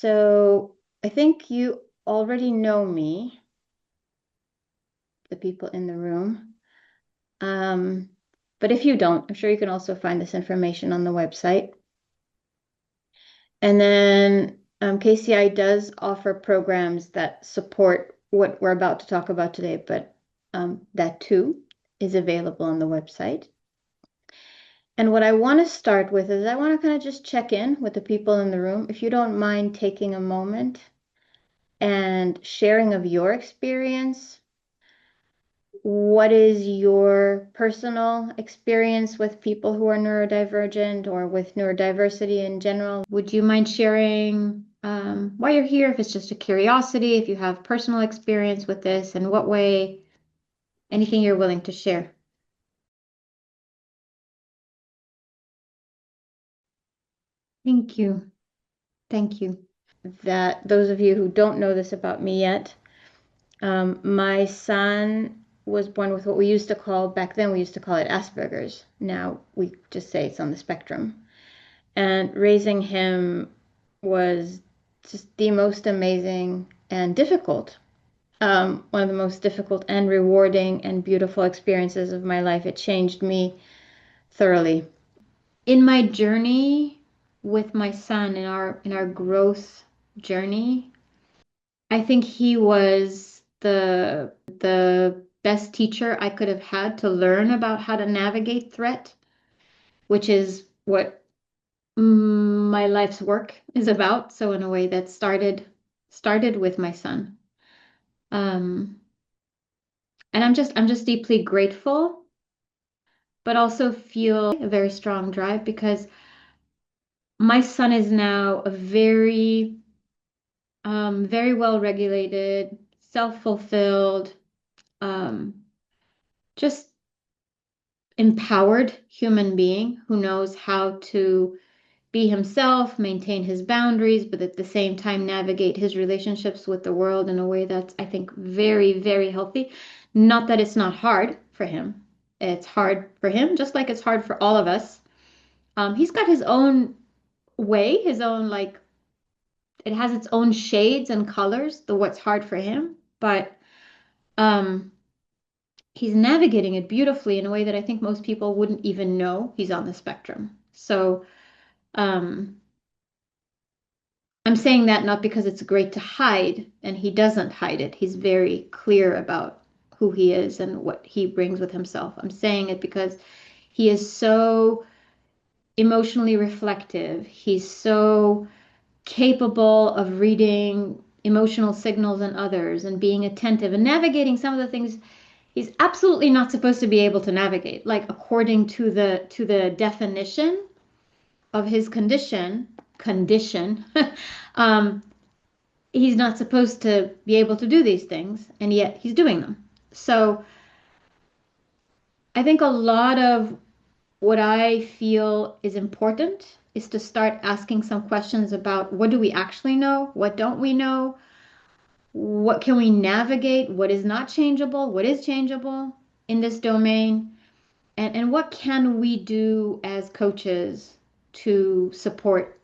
So I think you already know me, the people in the room. Um, but if you don't, I'm sure you can also find this information on the website. And then KCI does offer programs that support what we're about to talk about today, but that too is available on the website. And what I want to start with is I want to kind of just check in with the people in the room. If you don't mind taking a moment and sharing of your experience. What is your personal experience with people who are neurodivergent or with neurodiversity in general? Would you mind sharing why you're here, if it's just a curiosity, if you have personal experience with this, in what way, anything you're willing to share? Thank you. Thank you. That those of you who don't know this about me yet, my son was born with what we used to call, back then we used to call it Asperger's. Now we just say it's on the spectrum. And raising him was just the most amazing and difficult, one of the most difficult and rewarding and beautiful experiences of my life. It changed me thoroughly. In my journey with my son, in our growth journey, I think he was the best teacher I could have had to learn about how to navigate threat, which is what my life's work is about. So in a way that started with my son. Um, and I'm just deeply grateful, but also feel a very strong drive because my son is now a very well regulated, self-fulfilled, um, just empowered human being who knows how to be himself, maintain his boundaries, but at the same time navigate his relationships with the world in a way that's, I think, very, very healthy. Not that it's not hard for him. It's hard for him, just like it's hard for all of us. He's got his own way, his own, like, it has its own shades and colors, the what's hard for him, but um, he's navigating it beautifully in a way that I think most people wouldn't even know he's on the spectrum. So, um, I'm saying that not because it's great to hide, and he doesn't hide it. He's very clear about who he is and what he brings with himself. I'm saying it because he is so emotionally reflective. He's so capable of reading emotional signals in others and being attentive and navigating some of the things he's absolutely not supposed to be able to navigate, like according to the definition of his condition. um, he's not supposed to be able to do these things, and yet he's doing them. So I think a lot of what I feel is important is to start asking some questions about what do we actually know? What don't we know? What can we navigate? What is not changeable? What is changeable in this domain? And what can we do as coaches to support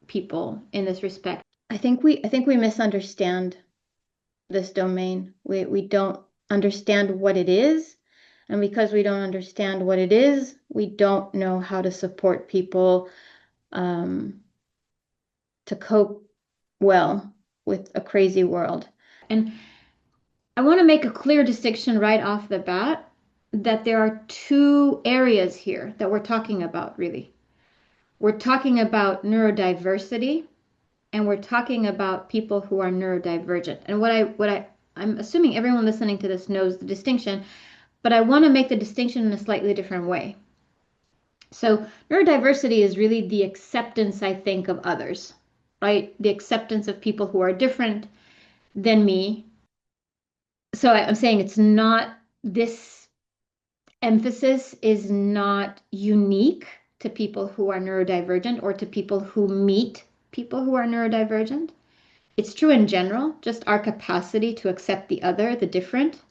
people in this respect? I think we misunderstand this domain. We don't understand what it is. And because we don't understand what it is, we don't know how to support people um, to cope well with a crazy world. And I want to make a clear distinction right off the bat that there are two areas here that we're talking about, really. We're talking about neurodiversity and we're talking about people who are neurodivergent. And I'm assuming everyone listening to this knows the distinction, but I want to make the distinction in a slightly different way. So neurodiversity is really the acceptance, I think, of others, right? The acceptance of people who are different than me. So I'm saying it's not, this emphasis is not unique to people who are neurodivergent or to people who meet people who are neurodivergent. It's true in general, just our capacity to accept the other, the different.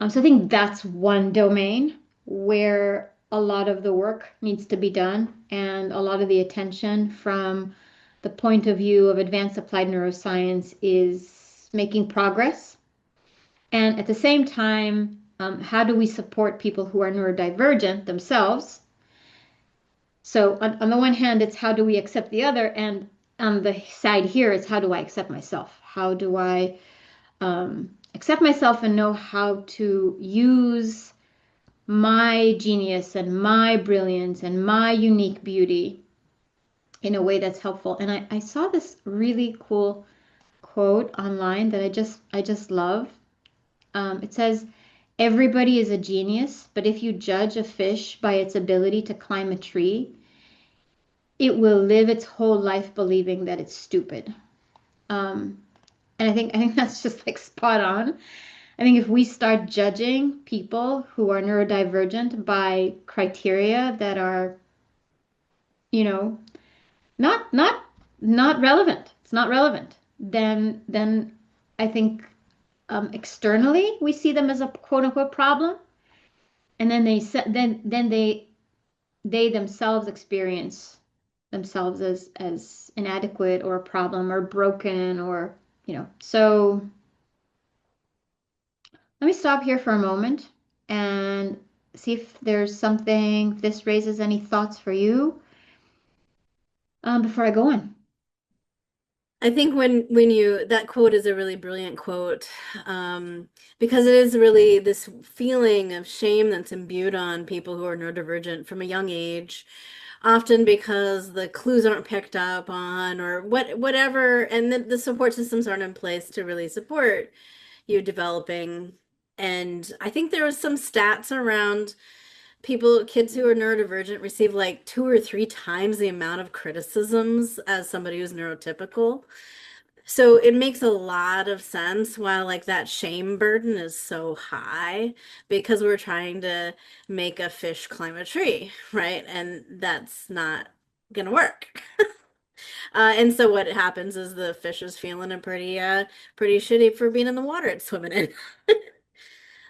So I think that's one domain where a lot of the work needs to be done and a lot of the attention from the point of view of advanced applied neuroscience is making progress. And at the same time, how do we support people who are neurodivergent themselves? So on the one hand, it's how do we accept the other, and on the side here, it's how do I accept myself? How do I accept myself and know how to use my genius and my brilliance and my unique beauty in a way that's helpful? And I saw this really cool quote online that I just love. It says, "Everybody is a genius, but if you judge a fish by its ability to climb a tree, it will live its whole life believing that it's stupid." Um, and I think that's just like spot on. I think if we start judging people who are neurodivergent by criteria that are, you know, not not not relevant, it's not relevant, then I think externally we see them as a quote unquote problem, and then they themselves experience themselves as inadequate or a problem or broken or so let me stop here for a moment and see if there's something, if this raises any thoughts for you before I go on. I think when you that quote is a really brilliant quote, because it is really this feeling of shame that's imbued on people who are neurodivergent from a young age, often because the clues aren't picked up on or whatever, and the support systems aren't in place to really support you developing. And I think there was some stats around kids who are neurodivergent receive like 2 or 3 times the amount of criticisms as somebody who's neurotypical. So it makes a lot of sense why like that shame burden is so high because we're trying to make a fish climb a tree, right? And that's not gonna work. And so what happens is the fish is feeling pretty shitty for being in the water it's swimming in.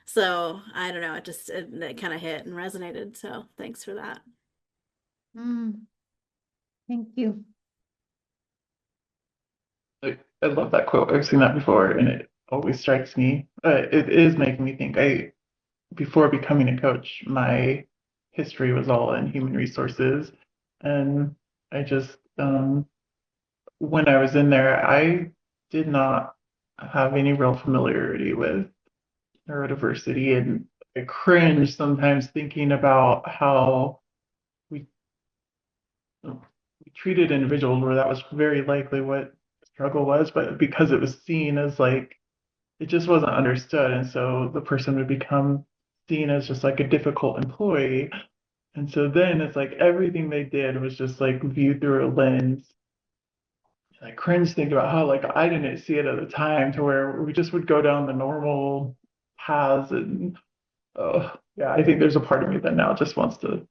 So I don't know, it kind of hit and resonated. So thanks for that. Mm, thank you. I love that quote. I've seen that before, and it always strikes me. It is making me think. Before becoming a coach, my history was all in human resources, and I just, when I was in there, I did not have any real familiarity with neurodiversity, and I cringe sometimes thinking about how we we treated individuals where that was very likely what the struggle was, but because it was seen as like it just wasn't understood. And so the person would become seen as just like a difficult employee. And so then it's like everything they did was just like viewed through a lens. And I cringe thinking about how like I didn't see it at the time to where we just would go down the normal paths. And yeah, I think there's a part of me that now just wants to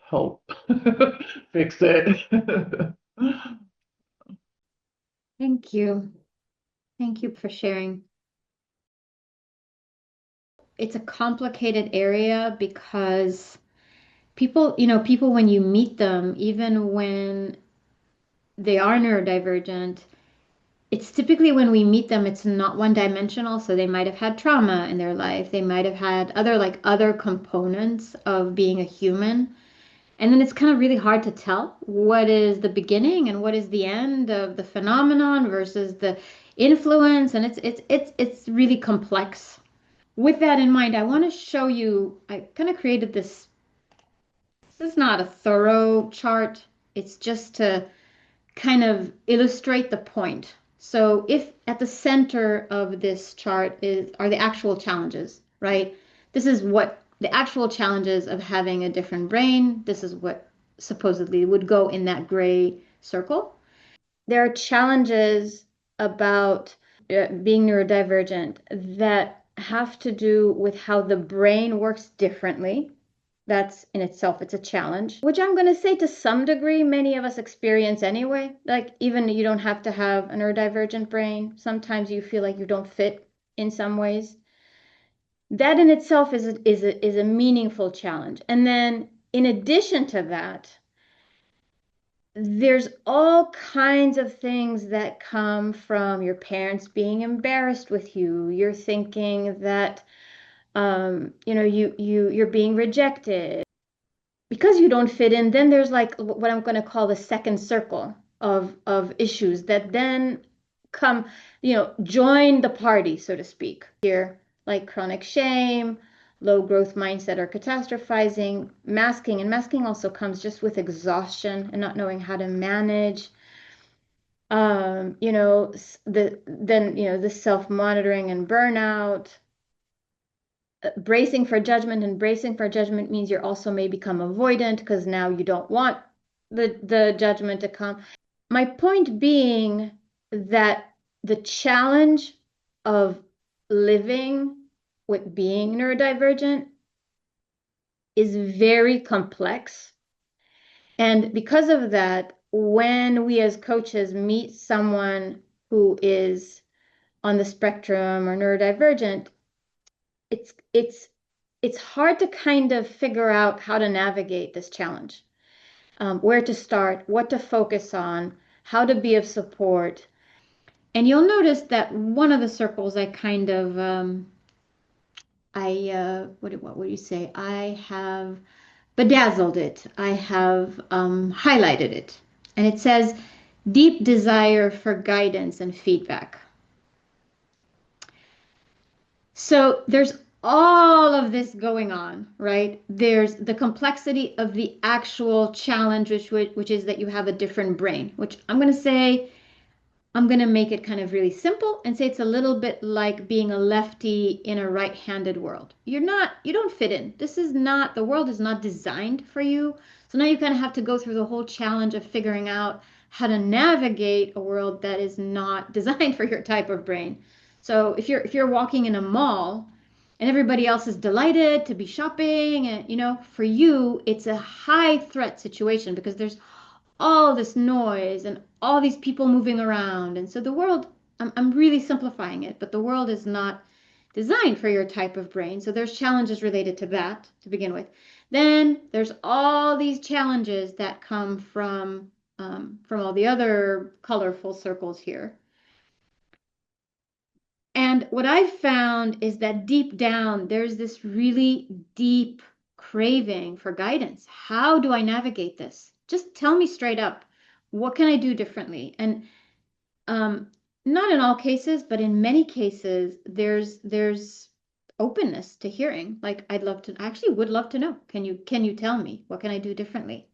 help fix it. Thank you. Thank you for sharing. It's a complicated area because people when you meet them, even when they are neurodivergent, it's typically when we meet them, it's not one dimensional. So they might have had trauma in their life. They might have had other components of being a human. And then it's kind of really hard to tell what is the beginning and what is the end of the phenomenon versus the influence. And it's really complex. With that in mind, I want to show you, I kind of created this. This is not a thorough chart. It's just to kind of illustrate the point. So if at the center of this chart are the actual challenges, right? This is what the actual challenges of having a different brain. This is what supposedly would go in that gray circle. There are challenges about being neurodivergent that have to do with how the brain works differently. That's in itself, it's a challenge, which I'm going to say to some degree, many of us experience anyway. Like, even you don't have to have a neurodivergent brain. Sometimes you feel like you don't fit in some ways. That in itself is a meaningful challenge. And then, in addition to that, there's all kinds of things that come from your parents being embarrassed with you. You're thinking that you're being rejected because you don't fit in. Then there's like what I'm going to call the second circle of issues that then come, join the party, so to speak. Here, like chronic shame, low growth mindset or catastrophizing, masking, and masking also comes just with exhaustion and not knowing how to manage. The self-monitoring and burnout, bracing for judgment, and bracing for judgment means you're also may become avoidant because now you don't want the judgment to come. My point being that the challenge of living with being neurodivergent is very complex. And because of that, when we as coaches meet someone who is on the spectrum or neurodivergent, it's hard to kind of figure out how to navigate this challenge, where to start, what to focus on, how to be of support. And you'll notice that one of the circles I kind of, what would you say? I have bedazzled it. I have highlighted it. And it says, deep desire for guidance and feedback. So there's all of this going on, right? There's the complexity of the actual challenge, which is that you have a different brain, which I'm going to make it kind of really simple and say it's a little bit like being a lefty in a right-handed world. You don't fit in. The world is not designed for you. So now you kind of have to go through the whole challenge of figuring out how to navigate a world that is not designed for your type of brain. So if you're walking in a mall and everybody else is delighted to be shopping, and for you it's a high threat situation because there's all this noise and all these people moving around. And so the world, I'm really simplifying it, but the world is not designed for your type of brain. So there's challenges related to that to begin with. Then there's all these challenges that come from all the other colorful circles here. And what I've found is that deep down, there's this really deep craving for guidance. How do I navigate this? Just tell me straight up, what can I do differently? And not in all cases, but in many cases, there's openness to hearing. Like I actually would love to know. Can you tell me what can I do differently?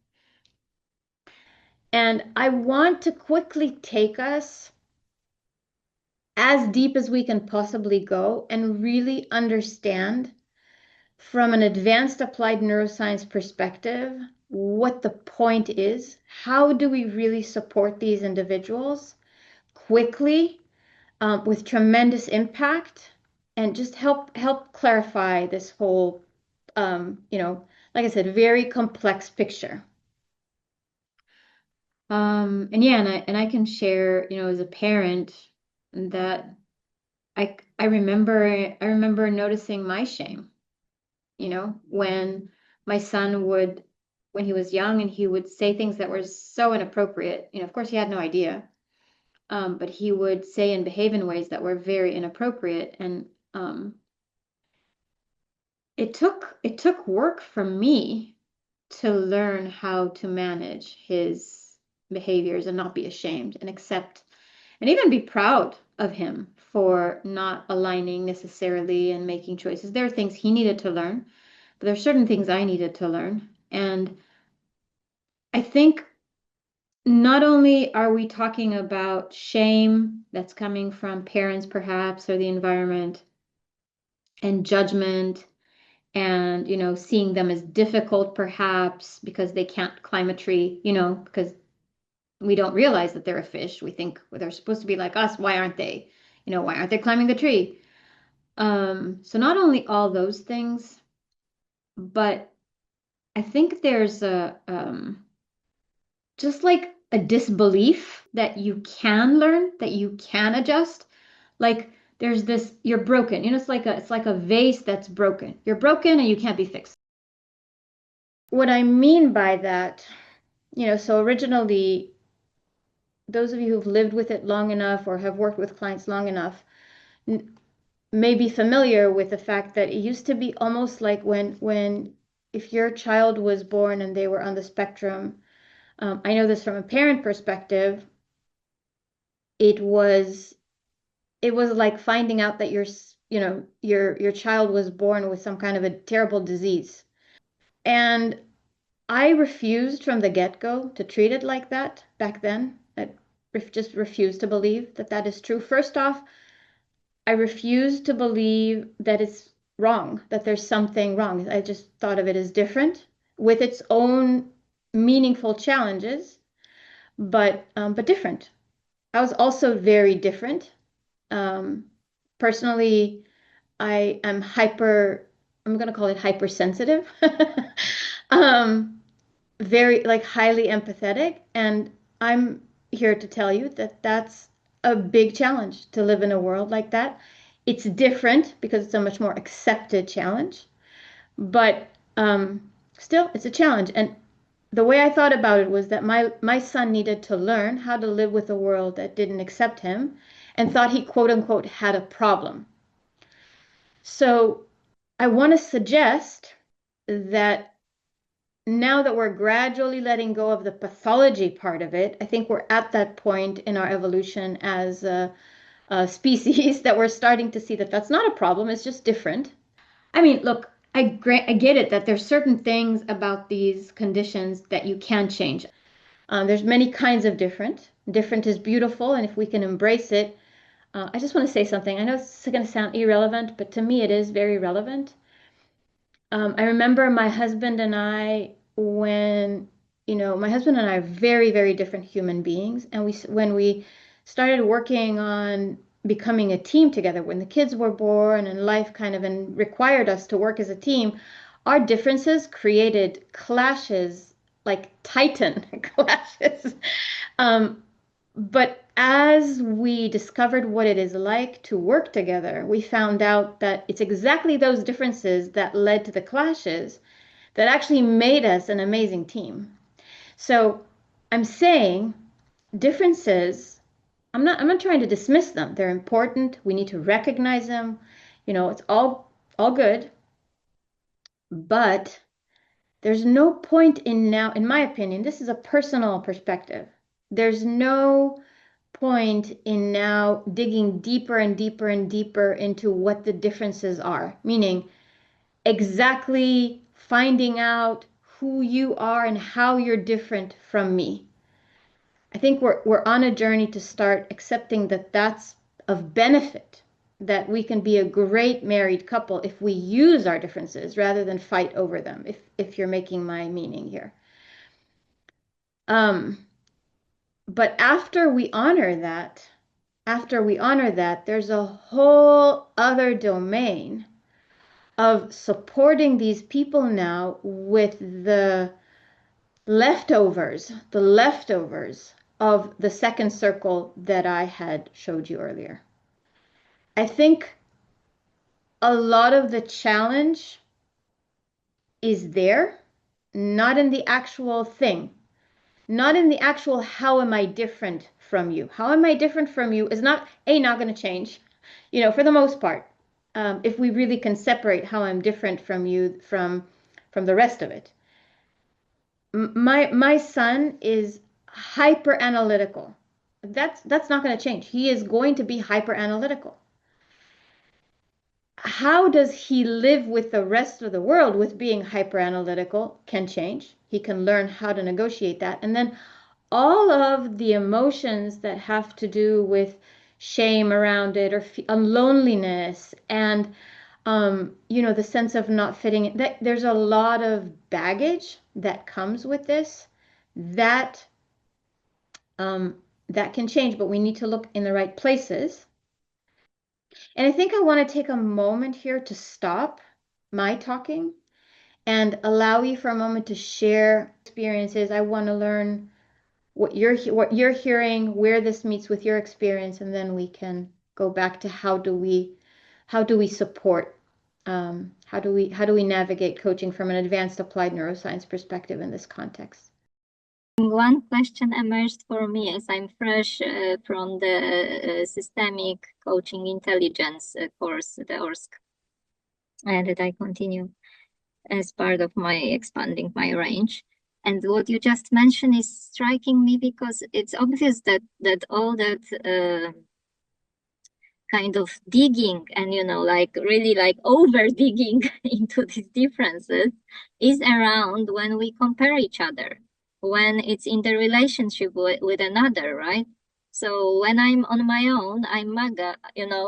And I want to quickly take us as deep as we can possibly go and really understand from an advanced applied neuroscience perspective what the point is. How do we really support these individuals quickly, with tremendous impact, and just help clarify this whole, like I said, very complex picture. And yeah, and I can share, as a parent, that I remember noticing my shame, when my son when he was young and he would say things that were so inappropriate. Of course he had no idea, but he would say and behave in ways that were very inappropriate. And it took work for me to learn how to manage his behaviors and not be ashamed and accept and even be proud of him for not aligning necessarily and making choices. There are things he needed to learn, but there are certain things I needed to learn. And I think not only are we talking about shame that's coming from parents perhaps or the environment, and judgment, and seeing them as difficult perhaps because they can't climb a tree, because we don't realize that they're a fish. We think, well, they're supposed to be like us. Why aren't they? Why aren't they climbing the tree? So not only all those things, but I think there's just like a disbelief that you can learn, that you can adjust. Like there's this, you're broken. It's like a vase that's broken. You're broken and you can't be fixed. What I mean by that So originally, those of you who've lived with it long enough or have worked with clients long enough may be familiar with the fact that it used to be almost like when if your child was born and they were on the spectrum, I know this from a parent perspective, it was it was like finding out that your child was born with some kind of a terrible disease. And I refused from the get-go to treat it like that back then. I just refused to believe that that is true. First off, I refuse to believe that it's wrong, that there's something wrong. I just thought of it as different with its own meaningful challenges, but different. I was also very different. Um, Personally, I am I'm going to call it hypersensitive. um, Very like highly empathetic, and I'm here to tell you that that's a big challenge to live in a world like that. It's different because it's a much more accepted challenge, but still it's a challenge. And the way I thought about it was that my son needed to learn how to live with a world that didn't accept him and thought he quote unquote had a problem. So I want to suggest that now that we're gradually letting go of the pathology part of it, I think we're at that point in our evolution as a species that we're starting to see that that's not a problem, it's just different. I mean, look, I get it that there's certain things about these conditions that you can change. There's many kinds of different. Different is beautiful, and if we can embrace it, I just want to say something. I know it's going to sound irrelevant, but to me it is very relevant. I remember my husband and I, my husband and I are very, very different human beings. And when we started working on becoming a team together, when the kids were born and life kind of and required us to work as a team, our differences created clashes, like titan clashes. Um, but as we discovered what it is like to work together, we found out that it's exactly those differences that led to the clashes that actually made us an amazing team. So I'm saying differences, I'm not trying to dismiss them. They're important. We need to recognize them. It's all good, but there's no point in now, in my opinion, this is a personal perspective. There's no point in now digging deeper and deeper and deeper into what the differences are, meaning exactly finding out who you are and how you're different from me. I think we're on a journey to start accepting that that's of benefit, that we can be a great married couple if we use our differences rather than fight over them, if you're making my meaning here. Um, but after we honor that, there's a whole other domain of supporting these people now with the leftovers of the second circle that I had showed you earlier. I think a lot of the challenge is there, not in the actual thing, not in the actual how am I different from you. How am I different from you is not going to change, for the most part. If we really can separate how I'm different from you from the rest of it. My son is hyper analytical. That's not going to change. He is going to be hyper analytical. How does he live with the rest of the world with being hyper analytical can change. He can learn how to negotiate that. And then all of the emotions that have to do with shame around it or loneliness and the sense of not fitting in, there's a lot of baggage that comes with this that um, that can change, but we need to look in the right places. And I think I want to take a moment here to stop my talking and allow you for a moment to share experiences. I want to learn what you're hearing, where this meets with your experience, and then we can go back to how do we support how do we navigate coaching from an advanced applied neuroscience perspective in this context. One question emerged for me as I'm fresh from the systemic coaching intelligence course, the ORSC, that I continue as part of my expanding my range. And what you just mentioned is striking me because it's obvious that all that kind of digging and, like really like over digging into these differences is around when we compare each other, when it's in the relationship with another, right? So when I'm on my own, I'm MAGA,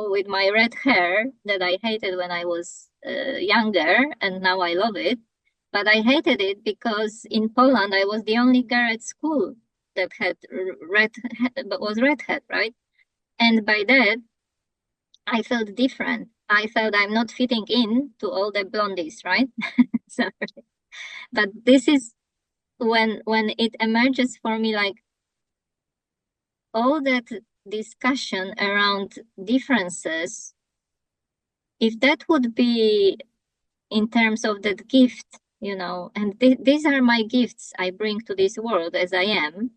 with my red hair that I hated when I was younger, and now I love it. But I hated it because in Poland, I was the only girl at school that had was redhead, right? And by that, I felt different. I felt I'm not fitting in to all the blondies, right? Sorry. But this is when it emerges for me, like all that discussion around differences, if that would be in terms of that gift, and these are my gifts I bring to this world as I am.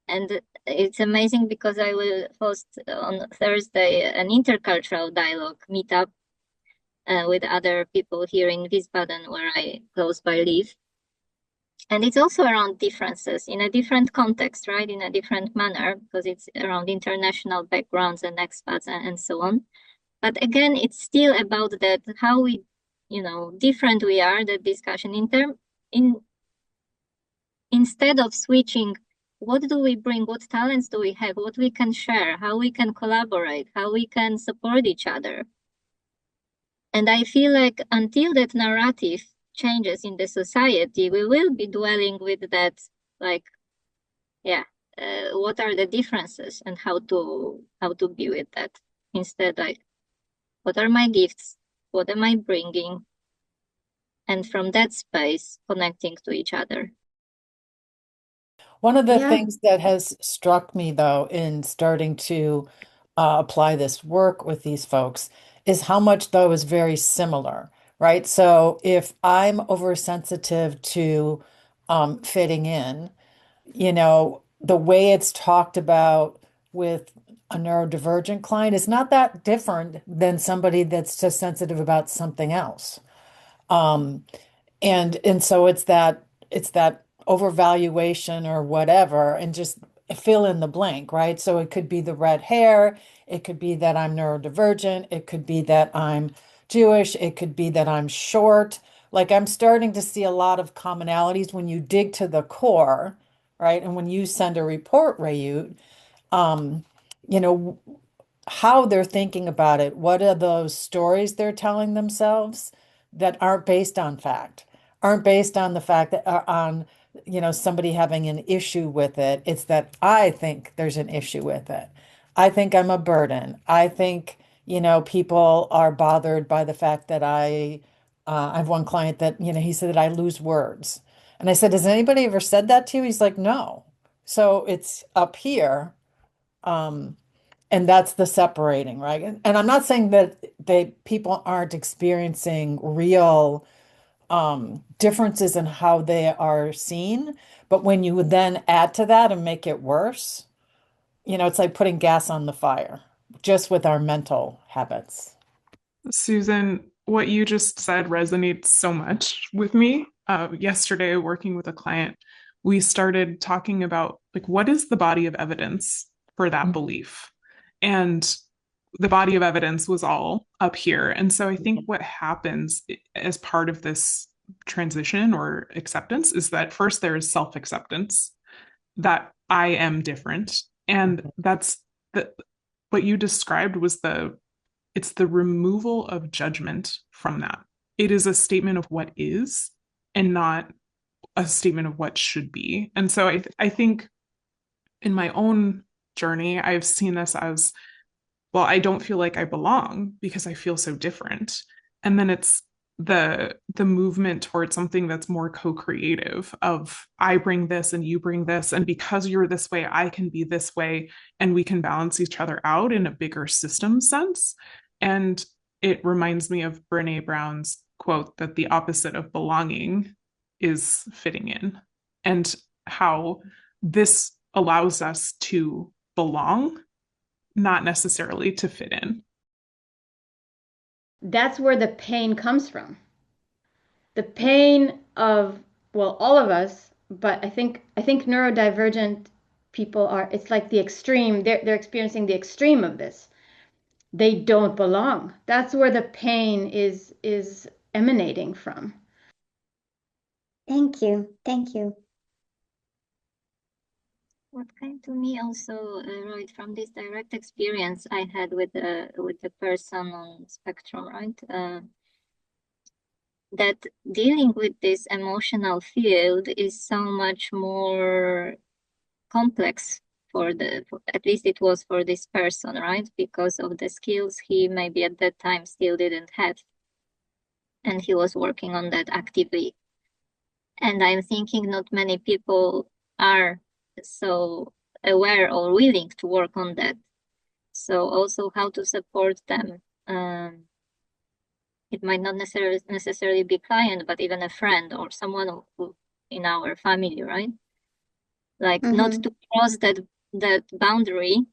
And it's amazing because I will host on Thursday an intercultural dialogue meetup with other people here in Wiesbaden, where I close by live. And it's also around differences in a different context, right? In a different manner, because it's around international backgrounds and expats and so on. But again, it's still about that, how we, different we are, the discussion instead of switching, what do we bring? What talents do we have? What we can share? How we can collaborate? How we can support each other? And I feel like until that narrative changes in the society, we will be dwelling with that, like, what are the differences and how to be with that. Instead, like, what are my gifts? What am I bringing? And from that space, connecting to each other. One of the Yeah. things that has struck me, though, in starting to apply this work with these folks is how much, though, is very similar, right? So if I'm oversensitive to fitting in, the way it's talked about with a neurodivergent client is not that different than somebody that's just sensitive about something else. And so it's that overvaluation or whatever, and just fill in the blank, right? So it could be the red hair, it could be that I'm neurodivergent, it could be that I'm Jewish, it could be that I'm short. Like I'm starting to see a lot of commonalities when you dig to the core, right? And when you send a report, Rayut, um, you know, how they're thinking about it. What are those stories they're telling themselves that aren't based on fact, aren't based on the fact that on, somebody having an issue with it. It's that I think there's an issue with it. I think I'm a burden. I think, people are bothered by the fact that I have one client that, he said that I lose words. And I said, has anybody ever said that to you? He's like, no. So it's up here. And that's the separating, right? And I'm not saying that people aren't experiencing real differences in how they are seen, but when you then add to that and make it worse, it's like putting gas on the fire, just with our mental habits. Susan, what you just said resonates so much with me. Yesterday, working with a client, we started talking about like what is the body of evidence for that belief? And the body of evidence was all up here. And so I think what happens as part of this transition or acceptance is that first there is self-acceptance that I am different. And that's what you described was it's the removal of judgment from that. It is a statement of what is and not a statement of what should be. And so I think in my own journey, I've seen this as, well, I don't feel like I belong because I feel so different. And then it's the movement towards something that's more co-creative of I bring this and you bring this, and because you're this way, I can be this way, and we can balance each other out in a bigger system sense. And it reminds me of Brene Brown's quote that the opposite of belonging is fitting in. And how this allows us to belong, not necessarily to fit in. That's where the pain comes from. The pain of, well, all of us, but I think neurodivergent people are, it's like the extreme, they're experiencing the extreme of this. They don't belong. That's where the pain is emanating from. Thank you. Thank you. What came to me also, right, from this direct experience I had with the person on spectrum, right? That dealing with this emotional field is so much more complex at least it was for this person, right? Because of the skills he maybe at that time still didn't have. And he was working on that actively. And I'm thinking not many people are so aware or willing to work on that. So also how to support them. It might not necessarily be a client, but even a friend or someone who in our family, right? Like not to cross that boundary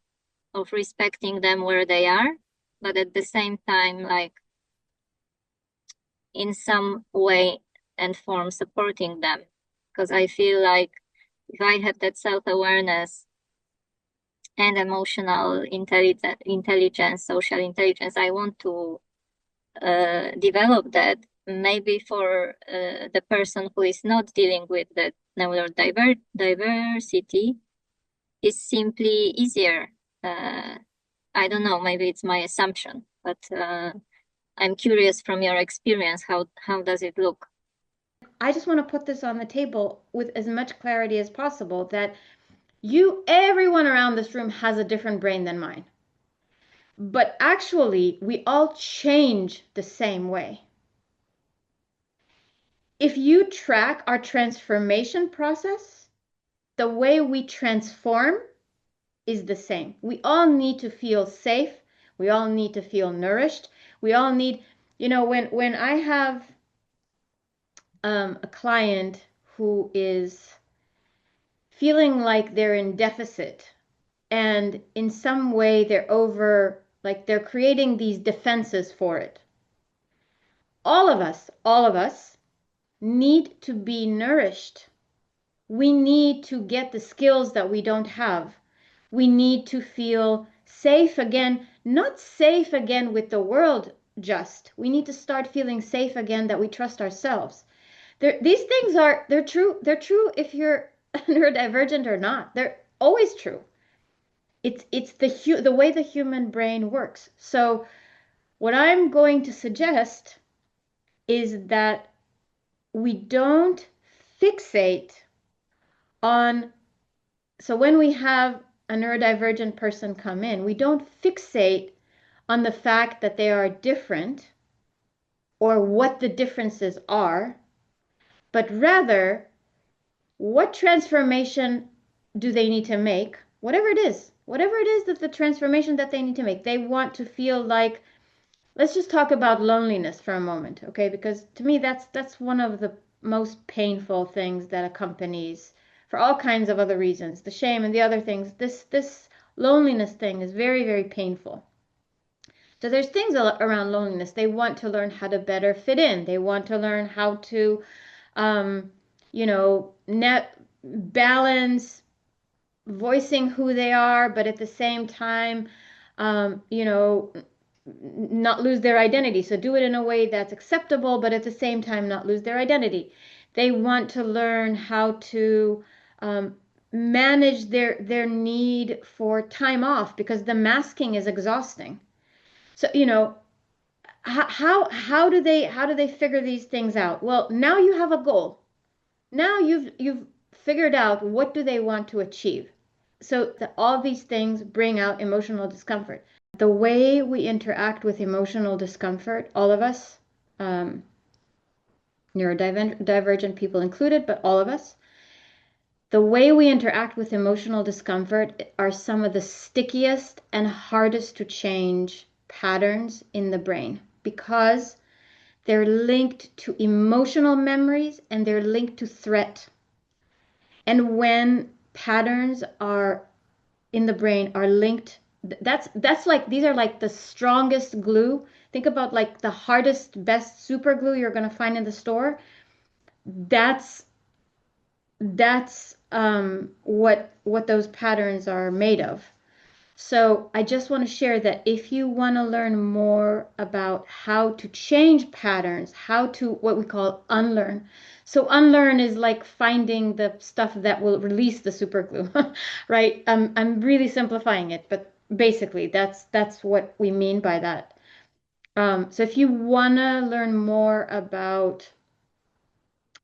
of respecting them where they are, but at the same time, like in some way and form supporting them. Because I feel like if I have that self-awareness and emotional intelligence, social intelligence, I want to develop that. Maybe for the person who is not dealing with the neurodiversity is simply easier. I don't know, maybe it's my assumption, but I'm curious from your experience, how does it look? I just want to put this on the table with as much clarity as possible that everyone around this room has a different brain than mine. But actually, we all change the same way. If you track our transformation process, the way we transform is the same. We all need to feel safe. We all need to feel nourished. We all need, when I have a client who is feeling like they're in deficit and in some way they're creating these defenses for it. All of us need to be nourished. We need to get the skills that we don't have. We need to feel safe again, not safe again with the world just. We need to start feeling safe again that we trust ourselves. These things they're true. They're true if you're neurodivergent or not. They're always true. It's the way the human brain works. So what I'm going to suggest is that we don't fixate on, so when we have a neurodivergent person come in, we don't fixate on the fact that they are different or what the differences are, but rather what transformation do they need to make, whatever it is that the transformation that they need to make. They want to feel like, let's just talk about loneliness for a moment, okay? Because to me, that's one of the most painful things that accompanies, for all kinds of other reasons, the shame and the other things. This loneliness thing is very, very painful. So there's things around loneliness. They want to learn how to better fit in. They want to learn how to, balance voicing who they are, but at the same time, not lose their identity. So do it in a way that's acceptable, but at the same time, not lose their identity. They want to learn how to manage their need for time off because the masking is exhausting. So, how do they figure these things out? Well, now you have a goal. Now you've figured out what do they want to achieve. So all these things bring out emotional discomfort. The way we interact with emotional discomfort, all of us, neurodivergent people included, but all of us, the way we interact with emotional discomfort are some of the stickiest and hardest to change patterns in the brain because they're linked to emotional memories and they're linked to threat. And when patterns are in the brain are linked, that's like these are like the strongest glue. Think about like the hardest, best super glue you're going to find in the store. That's what those patterns are made of. So I just want to share that if you want to learn more about how to change patterns, how to what we call unlearn. So unlearn is like finding the stuff that will release the super glue, right? I'm really simplifying it, but basically that's what we mean by that. So if you want to learn more about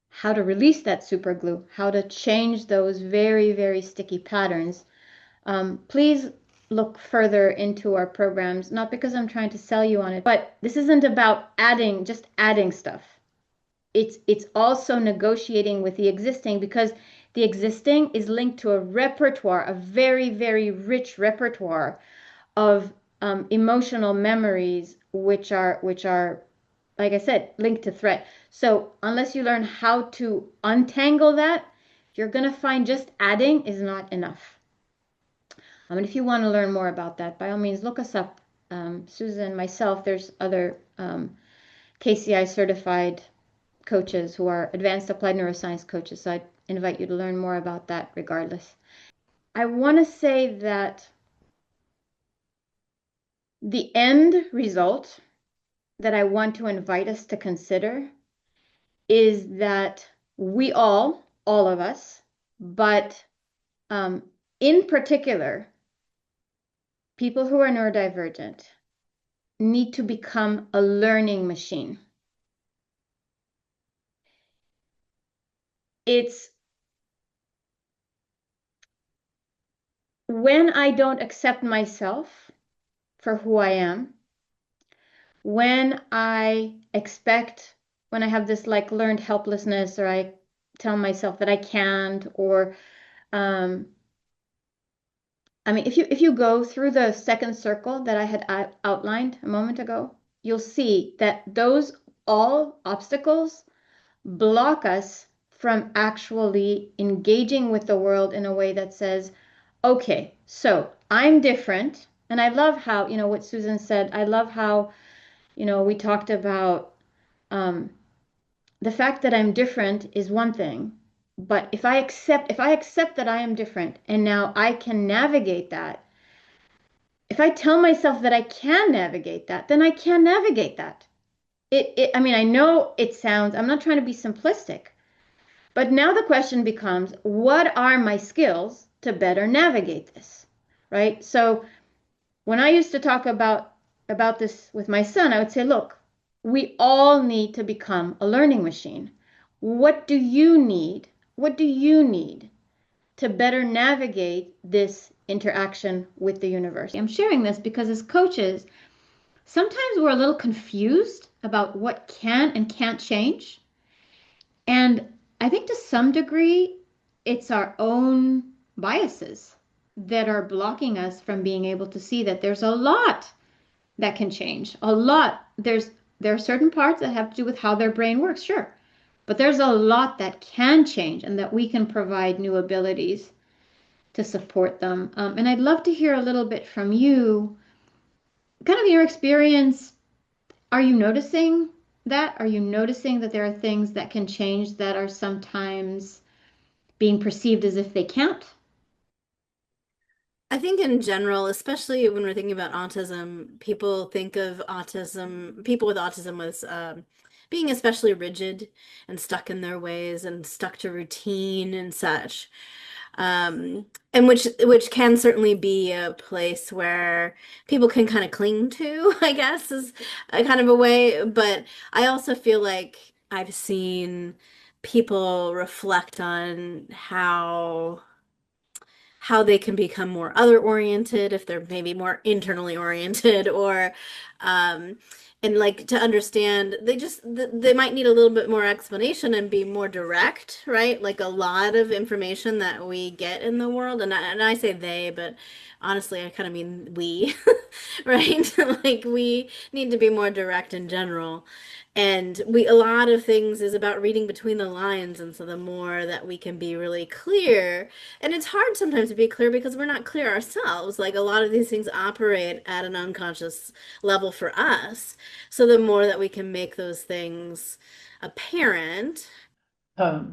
how to release that super glue, how to change those very, very sticky patterns, please look further into our programs, not because I'm trying to sell you on it, but this isn't about just adding stuff. It's also negotiating with the existing because the existing is linked to a repertoire, a very, very rich repertoire of emotional memories, which are, like I said, linked to threat. So unless you learn how to untangle that, you're gonna find just adding is not enough. And if you want to learn more about that, by all means, look us up. Susan, myself, there's other KCI certified coaches who are advanced applied neuroscience coaches. So I'd invite you to learn more about that regardless. I want to say that the end result that I want to invite us to consider is that we all of us, but in particular, people who are neurodivergent need to become a learning machine. It's when I don't accept myself for who I am, when I have this like learned helplessness, or I tell myself that I can't, or if you go through the second circle that I had outlined a moment ago, you'll see that those all obstacles block us from actually engaging with the world in a way that says, okay, so I'm different. And I love how, what Susan said. I love how, we talked about the fact that I'm different is one thing. But if I accept that I am different and now I can navigate that, if I tell myself that I can navigate that, then I can navigate that. I know I'm not trying to be simplistic, but now the question becomes, what are my skills to better navigate this? Right? So when I used to talk about this with my son, I would say, look, we all need to become a learning machine. What do you need? What do you need to better navigate this interaction with the universe? I'm sharing this because as coaches, sometimes we're a little confused about what can and can't change. And I think to some degree, it's our own biases that are blocking us from being able to see that there's a lot that can change. A lot. There are certain parts that have to do with how their brain works, sure. But there's a lot that can change and that we can provide new abilities to support them. And I'd love to hear a little bit from you, kind of your experience. Are you noticing that? Are you noticing that there are things that can change that are sometimes being perceived as if they can't? I think in general, especially when we're thinking about autism, people think of people with autism as being especially rigid and stuck in their ways and stuck to routine and such. And which can certainly be a place where people can kind of cling to, I guess, is a kind of a way. But I also feel like I've seen people reflect on how they can become more other oriented if they're maybe more internally oriented, or and like to understand they might need a little bit more explanation and be more direct, right? Like a lot of information that we get in the world, and I say they, but honestly I kind of mean we, right? Like we need to be more direct in general. And a lot of things is about reading between the lines. And so the more that we can be really clear, and it's hard sometimes to be clear because we're not clear ourselves. Like a lot of these things operate at an unconscious level for us. So the more that we can make those things apparent. I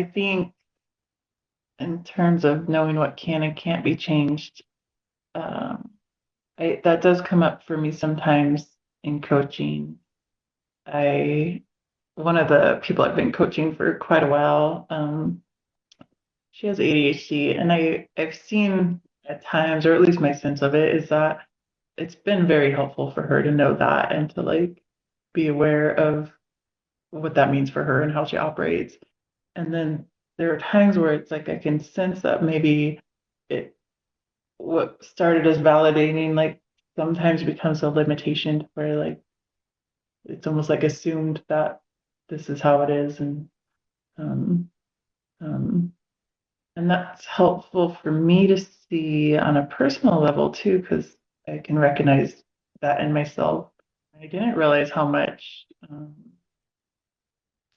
think in terms of knowing what can and can't be changed, that does come up for me sometimes in coaching. One of the people I've been coaching for quite a while, she has ADHD, and I've seen at times, or at least my sense of it, is that it's been very helpful for her to know that and to like be aware of what that means for her and how she operates. And then there are times where it's like I can sense that maybe what started as validating, like sometimes becomes a limitation where like it's almost like assumed that this is how it is, um, um, and that's helpful for me to see on a personal level too, because I can recognize that in myself. I didn't realize how much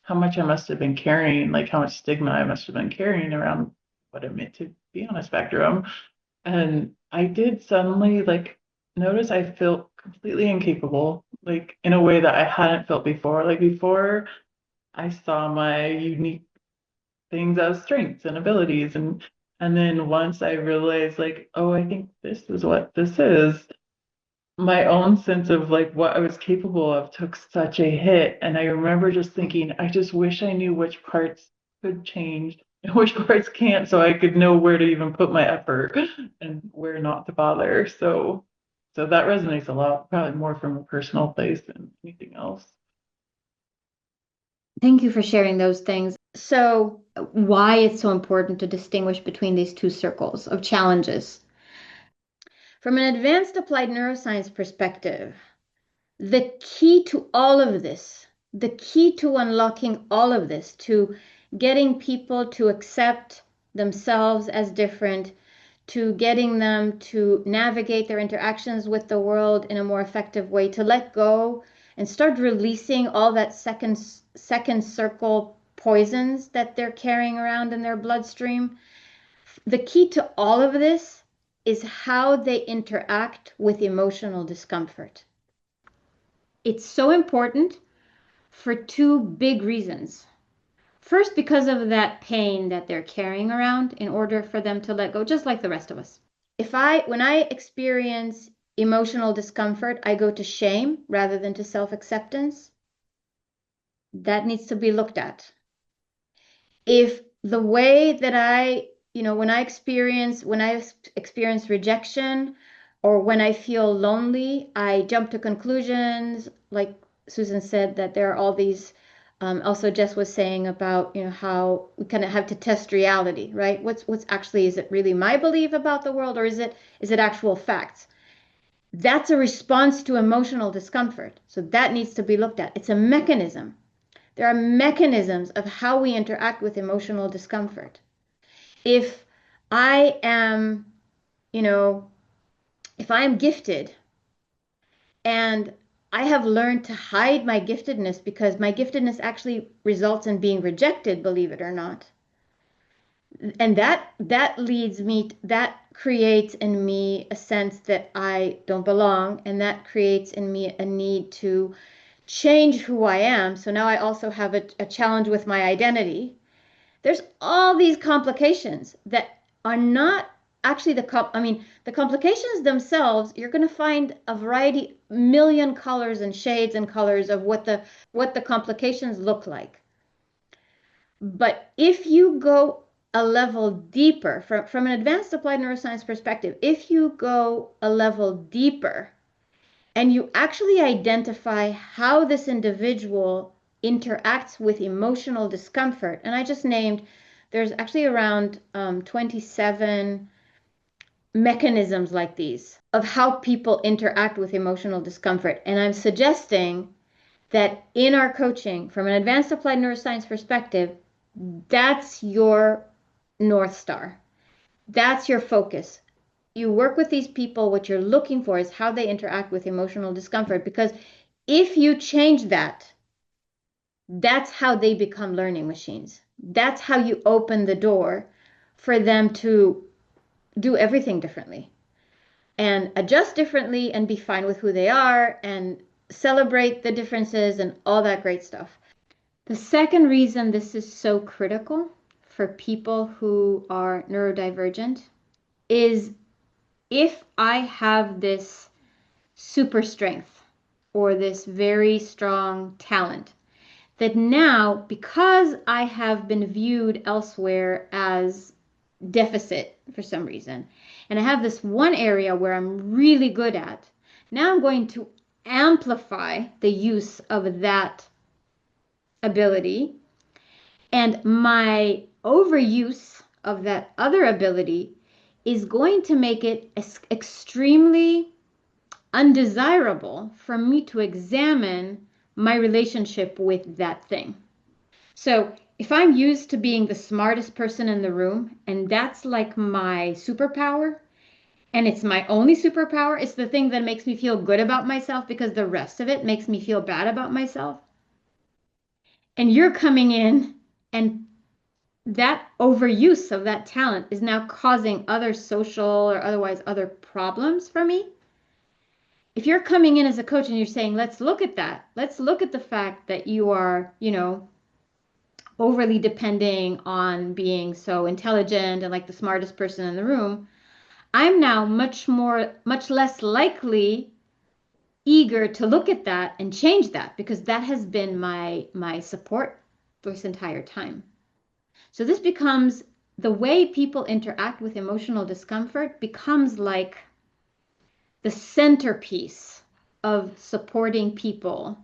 I must have been carrying, like how much stigma I must have been carrying around what it meant to be on a spectrum. And I did suddenly like notice I felt completely incapable, like in a way that I hadn't felt before. Like before, I saw my unique things as strengths and abilities, and then once I realized like, oh, I think this is what this is, my own sense of like what I was capable of took such a hit. And I remember just thinking, I just wish I knew which parts could change and which parts can't, so I could know where to even put my effort and where not to bother. So that resonates a lot, probably more from a personal place than anything else. Thank you for sharing those things. So, why it's so important to distinguish between these two circles of challenges. From an advanced applied neuroscience perspective, the key to all of this, the key to unlocking all of this, to getting people to accept themselves as different, to getting them to navigate their interactions with the world in a more effective way, to let go and start releasing all that second circle poisons that they're carrying around in their bloodstream. The key to all of this is how they interact with emotional discomfort. It's so important for two big reasons. First, because of that pain that they're carrying around in order for them to let go, just like the rest of us. When I experience emotional discomfort, I go to shame rather than to self-acceptance. That needs to be looked at. If the way that when I experience rejection or when I feel lonely, I jump to conclusions, like Susan said, that there are all these, also Jess was saying about, how we kind of have to test reality, right? What's actually, is it really my belief about the world, or is it actual facts? That's a response to emotional discomfort. So that needs to be looked at. It's a mechanism. There are mechanisms of how we interact with emotional discomfort. If I am, if I am gifted and I have learned to hide my giftedness because my giftedness actually results in being rejected, believe it or not. And that creates in me a sense that I don't belong, and that creates in me a need to change who I am. So now I also have a challenge with my identity. There's all these complications that are not actually the complications themselves. You're going to find a variety, million colors and shades and colors of what the complications look like. But if you go a level deeper, from an advanced applied neuroscience perspective, if you go a level deeper and you actually identify how this individual interacts with emotional discomfort, and I just named, there's actually around 27 mechanisms like these of how people interact with emotional discomfort. And I'm suggesting that in our coaching, from an advanced applied neuroscience perspective, that's your North Star. That's your focus. You work with these people, what you're looking for is how they interact with emotional discomfort, because if you change that, that's how they become learning machines. That's how you open the door for them to do everything differently and adjust differently and be fine with who they are and celebrate the differences and all that great stuff. The second reason this is so critical for people who are neurodivergent is if I have this super strength or this very strong talent, that now, because I have been viewed elsewhere as deficit for some reason, and I have this one area where I'm really good at, now I'm going to amplify the use of that ability, and my overuse of that other ability is going to make it extremely undesirable for me to examine my relationship with that thing. So if I'm used to being the smartest person in the room, and that's like my superpower, and it's my only superpower, it's the thing that makes me feel good about myself because the rest of it makes me feel bad about myself. And you're coming in, and that overuse of that talent is now causing other social or otherwise other problems for me. If you're coming in as a coach and you're saying, let's look at that, let's look at the fact that you are, overly depending on being so intelligent and like the smartest person in the room, I'm now much less likely eager to look at that and change that because that has been my support this entire time. So this becomes the way people interact with emotional discomfort becomes like the centerpiece of supporting people.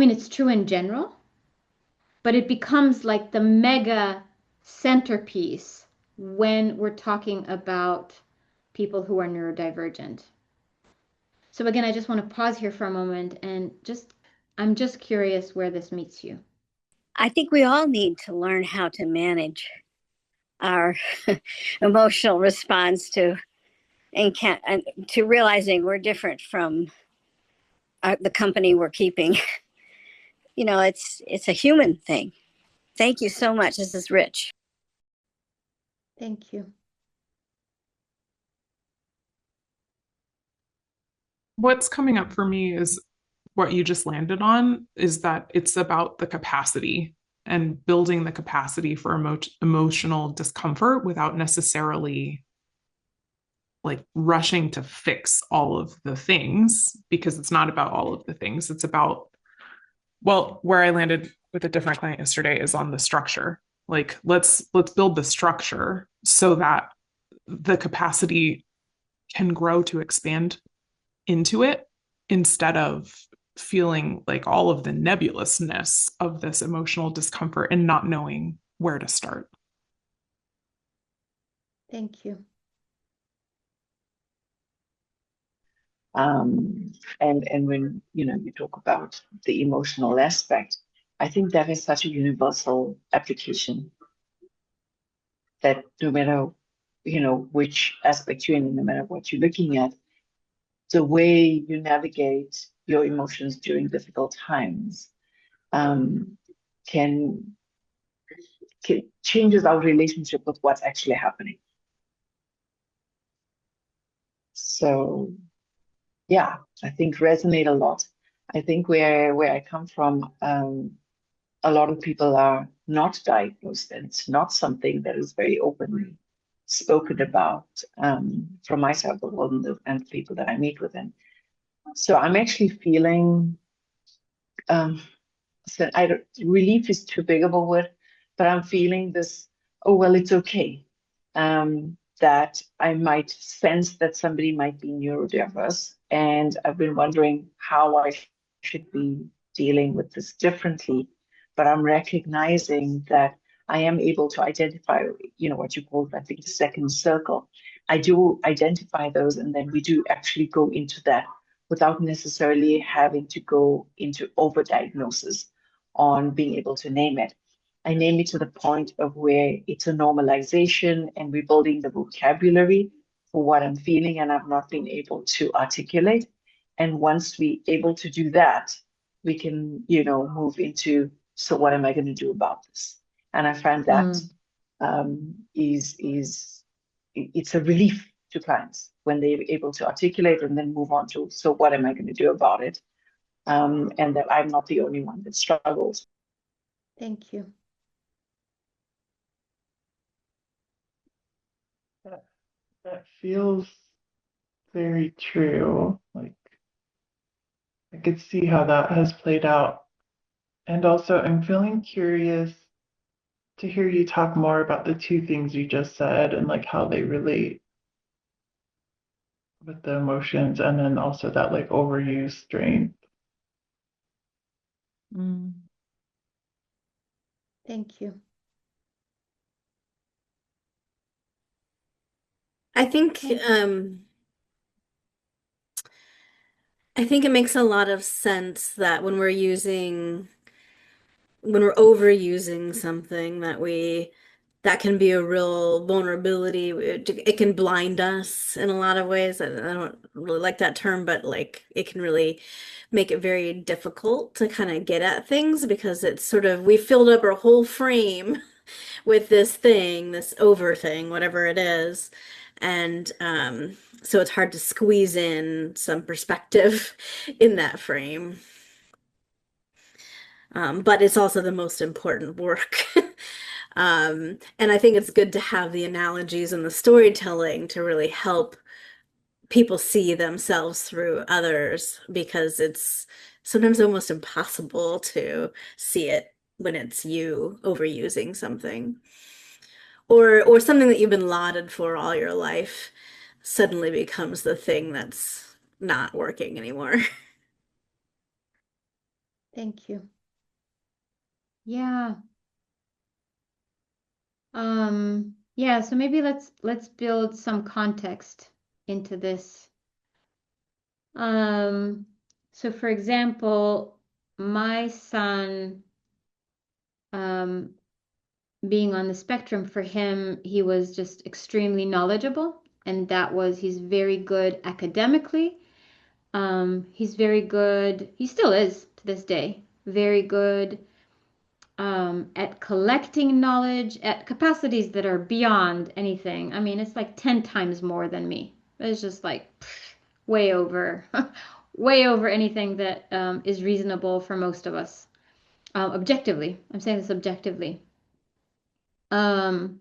It's true in general, but it becomes like the mega centerpiece when we're talking about people who are neurodivergent. So again, I just want to pause here for a moment and I'm just curious where this meets you. I think we all need to learn how to manage our emotional response to realizing we're different from the company we're keeping. It's a human thing. Thank you so much. This is rich. Thank you. What's coming up for me is what you just landed on, is that it's about the capacity and building the capacity for emotional discomfort without necessarily like rushing to fix all of the things, because it's not about all of the things. It's about, well, where I landed with a different client yesterday is on the structure. Like let's build the structure so that the capacity can grow to expand into it, instead of feeling like all of the nebulousness of this emotional discomfort and not knowing where to start. Thank you. And when you talk about the emotional aspect, I think that is such a universal application that no matter which aspect you're in, no matter what you're looking at, the way you navigate your emotions during difficult times can changes our relationship with what's actually happening. So yeah, I think resonate a lot. I think where I come from, a lot of people are not diagnosed, and it's not something that is very openly spoken about from my circle and the people that I meet with. And so I'm actually feeling, relief is too big of a word, but I'm feeling this, oh, well, it's okay. That I might sense that somebody might be neurodiverse, and I've been wondering how I should be dealing with this differently. But I'm recognizing that I am able to identify, what you call, I think, the second circle. I do identify those, and then we do actually go into that without necessarily having to go into overdiagnosis on being able to name it. I name it to the point of where it's a normalization and we're building the vocabulary for what I'm feeling and I've not been able to articulate. And once we able to do that, we can, move into, so what am I going to do about this? And I find that it's a relief to clients when they're able to articulate and then move on to, so what am I going to do about it? And that I'm not the only one that struggles. Thank you. That feels very true. Like, I could see how that has played out. And also, I'm feeling curious to hear you talk more about the two things you just said and like how they relate with the emotions, and then also that like overuse strength. Thank you. I think it makes a lot of sense that when we're overusing something, that can be a real vulnerability. It can blind us in a lot of ways. I don't really like that term, but like it can really make it very difficult to kind of get at things, because it's sort of, we filled up our whole frame with this over thing, whatever it is. And so it's hard to squeeze in some perspective in that frame. But it's also the most important work. And I think it's good to have the analogies and the storytelling to really help people see themselves through others, because it's sometimes almost impossible to see it when it's you overusing something. Or something that you've been lauded for all your life suddenly becomes the thing that's not working anymore. Thank you. Yeah. Yeah, so maybe let's build some context into this. So for example, my son, being on the spectrum, for him, he was just extremely knowledgeable, and he's very good academically. He's very good, he still is to this day, very good at collecting knowledge at capacities that are beyond anything. I mean, it's like 10 times more than me. It's just like way over, way over anything that is reasonable for most of us. Objectively, I'm saying this objectively. And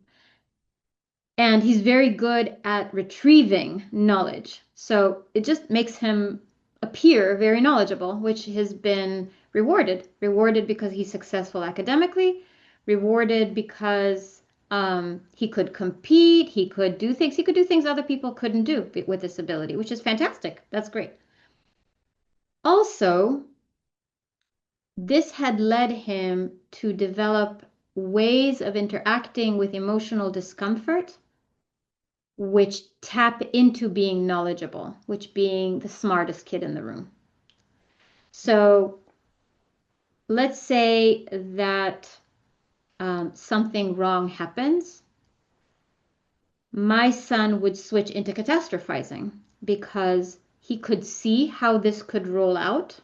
he's very good at retrieving knowledge. So it just makes him appear very knowledgeable, which has been rewarded. Rewarded because he's successful academically, rewarded because he could compete, he could do things other people couldn't do with this ability, which is fantastic. That's great. Also, this had led him to develop ways of interacting with emotional discomfort which tap into being knowledgeable, which being the smartest kid in the room. So let's say that something wrong happens. My son would switch into catastrophizing because he could see how this could roll out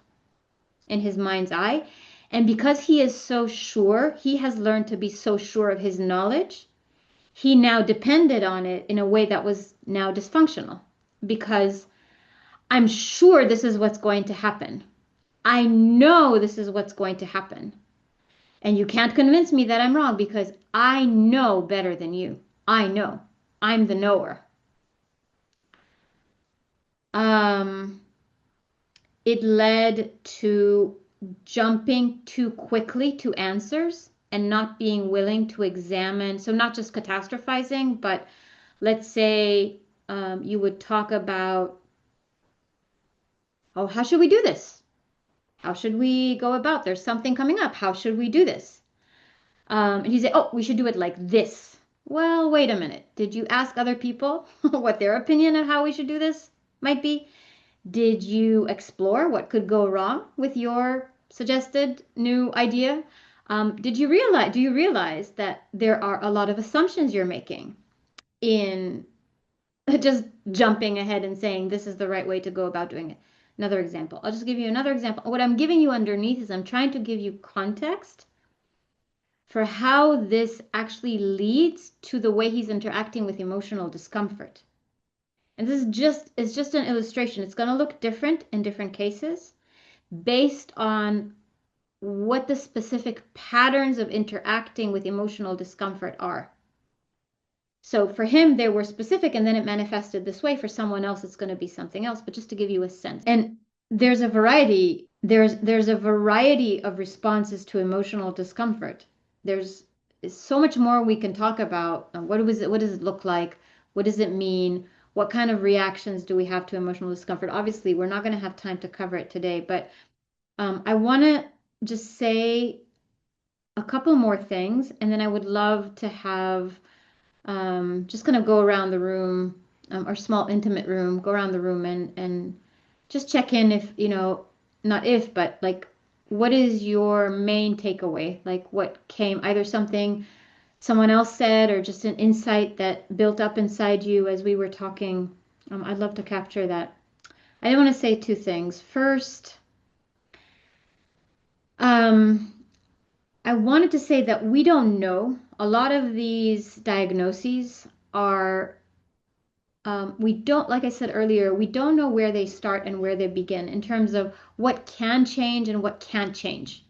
in his mind's eye. And because he is so sure, he has learned to be so sure of his knowledge, he now depended on it in a way that was now dysfunctional, because I'm sure this is what's going to happen. I know this is what's going to happen. And you can't convince me that I'm wrong because I know better than you. I know. I'm the knower. It led to jumping too quickly to answers and not being willing to examine. So not just catastrophizing, but let's say you would talk about, oh, how should we do this? How should we go about? There's something coming up. How should we do this? And he'd say, oh, we should do it like this. Well, wait a minute. Did you ask other people what their opinion of how we should do this might be? Did you explore what could go wrong with your suggested new idea? Do you realize that there are a lot of assumptions you're making in just jumping ahead and saying this is the right way to go about doing it? Another example. I'll just give you another example. What I'm giving you underneath is I'm trying to give you context for how this actually leads to the way he's interacting with emotional discomfort. And this is just an illustration. It's going to look different in different cases based on what the specific patterns of interacting with emotional discomfort are. So for him, they were specific and then it manifested this way. For someone else, it's going to be something else, but just to give you a sense. And there's a variety, there's a variety of responses to emotional discomfort. There's so much more we can talk about. What does it look like? What does it mean? What kind of reactions do we have to emotional discomfort? Obviously, we're not going to have time to cover it today, but I want to just say a couple more things, and then I would love to have just kind of go around the room, our small intimate room, go around the room and just check in if, not if, but like, what is your main takeaway? Like what came, either something someone else said or just an insight that built up inside you as we were talking. I'd love to capture that. I want to say two things. First, I wanted to say that we don't know. A lot of these diagnoses are, we don't, like I said earlier, we don't know where they start and where they begin in terms of what can change and what can't change.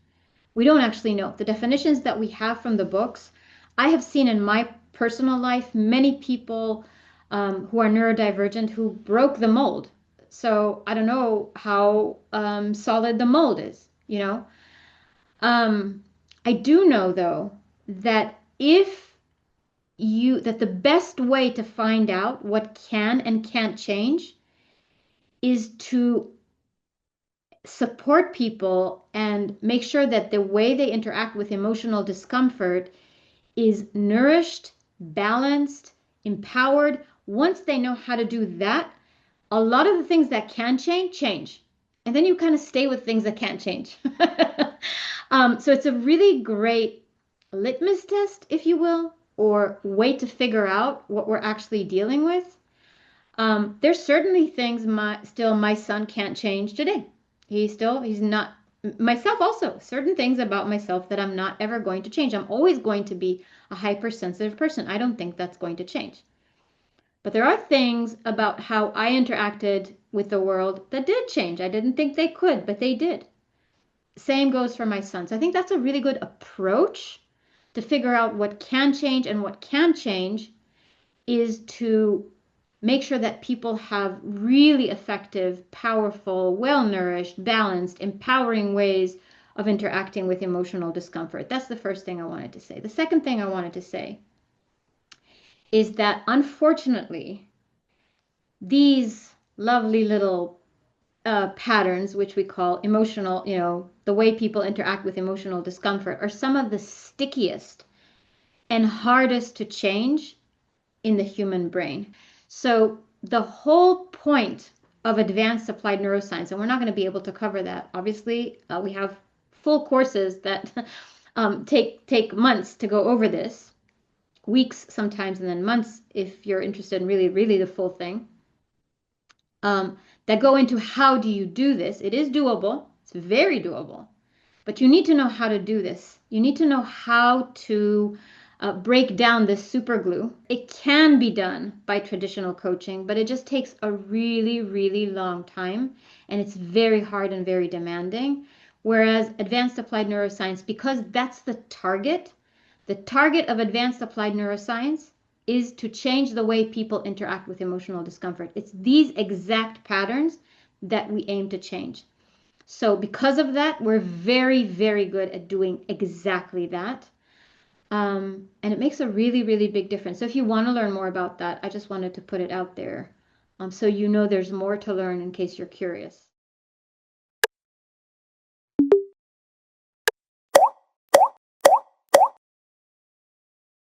We don't actually know. The definitions that we have from the books, I have seen in my personal life many people who are neurodivergent who broke the mold. So I don't know how solid the mold is, you know. I do know though that that the best way to find out what can and can't change is to support people and make sure that the way they interact with emotional discomfort is nourished, balanced, empowered. Once they know how to do that, a lot of the things that can change. And then you kind of stay with things that can't change. So it's a really great litmus test, if you will, or way to figure out what we're actually dealing with. There's certainly things my son can't change today. He's not, myself also, certain things about myself that I'm not ever going to change. I'm always going to be a hypersensitive person. I don't think that's going to change. But there are things about how I interacted with the world that did change. I didn't think they could, but they did. Same goes for my son. So I think that's a really good approach to figure out what can change, and what can change is to make sure that people have really effective, powerful, well-nourished, balanced, empowering ways of interacting with emotional discomfort. That's the first thing I wanted to say. The second thing I wanted to say is that unfortunately, these lovely little patterns, which we call emotional, the way people interact with emotional discomfort, are some of the stickiest and hardest to change in the human brain. So the whole point of advanced applied neuroscience, and we're not going to be able to cover that, obviously, we have full courses that take months to go over this, weeks sometimes, and then months if you're interested in really the full thing. That go into how do you do this. It is doable. It's very doable. But you need to know how to do this. You need to know how to break down this super glue. It can be done by traditional coaching, but it just takes a really long time, and it's very hard and very demanding. Whereas advanced applied neuroscience, because that's the target of advanced applied neuroscience is to change the way people interact with emotional discomfort. It's these exact patterns that we aim to change. So because of that, we're very good at doing exactly that. And it makes a really big difference. So if you want to learn more about that, I just wanted to put it out there. So you know there's more to learn in case you're curious.